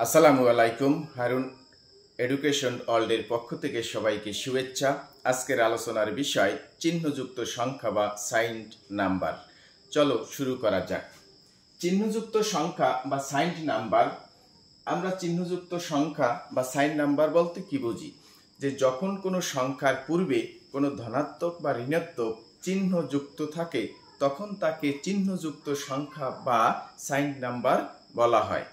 আসসালামু আলাইকুম। হারুন এডুকেশন ওয়ার্ল্ডের পক্ষ থেকে সবাইকে শুভেচ্ছা। আজকের আলোচনার বিষয় চিহ্নযুক্ত সংখ্যা বা সাইন্ড নাম্বার। চলো শুরু করা যাক। চিহ্নযুক্ত সংখ্যা বা সাইন্ড নাম্বার, আমরা চিহ্নযুক্ত সংখ্যা বা সাইন্ড নাম্বার বলতে কি বুঝি? যে যখন কোনো সংখ্যার পূর্বে কোনো ধনাত্মক বা ঋণাত্মক চিহ্ন যুক্ত থাকে তখন তাকে চিহ্নযুক্ত সংখ্যা বা সাইন্ড নাম্বার বলা হয়।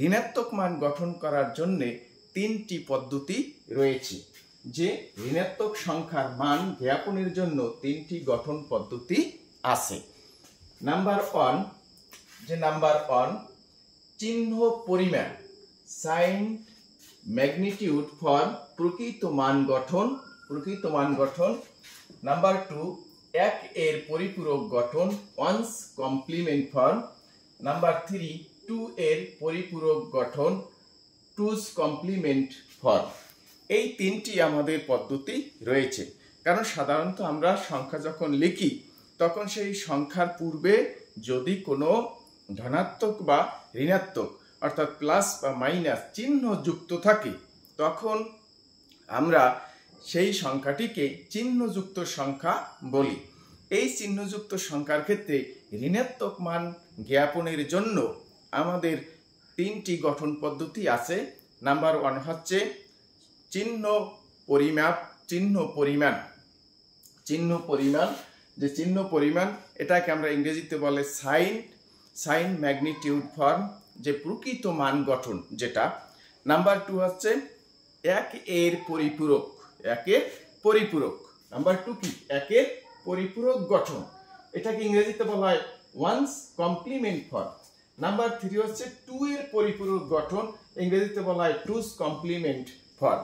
ঋণাত্মক মান গঠন করার জন্য তিনটি পদ্ধতি রয়েছে। যে ঋণাত্মক সংখ্যার মান জ্ঞাপনের জন্য তিনটি গঠন পদ্ধতি আছে। নাম্বার ওয়ান, চিহ্ন পরিমাণ, সাইন ম্যাগনিটিউড ফর প্রকৃত মান গঠন। নাম্বার টু, এক এর পরিপূরক গঠন, one's complement form. Number three, two এর পরিপূরক গঠন, টুস কমপ্লিমেন্ট ফর্ম। এই তিনটি আমাদের পদ্ধতি রয়েছে। কারণ সাধারণত আমরা সংখ্যা যখন লিখি তখন সেই সংখ্যার পূর্বে যদি কোনো ধনাত্মক বা ঋণাত্মক অর্থাৎ প্লাস বা মাইনাস চিহ্ন যুক্ত থাকে তখন আমরা সেই সংখ্যাটিকে চিহ্নযুক্ত সংখ্যা বলি। এই চিহ্নযুক্ত সংখ্যার ক্ষেত্রে ঋণাত্মক মান জ্ঞাপনের জন্য আমাদের তিনটি গঠন পদ্ধতি আছে। নাম্বার ওয়ান হচ্ছে চিহ্ন পরিমাণ, এটাকে আমরা ইংরেজিতে বলে সাইন ম্যাগনিটিউড ফর্ম, যে প্রকৃত মান গঠন যেটা। নাম্বার টু হচ্ছে এক এর পরিপূরক। নাম্বার টু কি? একের পরিপূরক গঠন, এটাকে ইংরেজিতে বলা হয় one's complement form. Number three হচ্ছে টু এর পরিপূরক গঠন, ইংরেজিতে বলা হয় টুস কমপ্লিমেন্ট ফর্ম।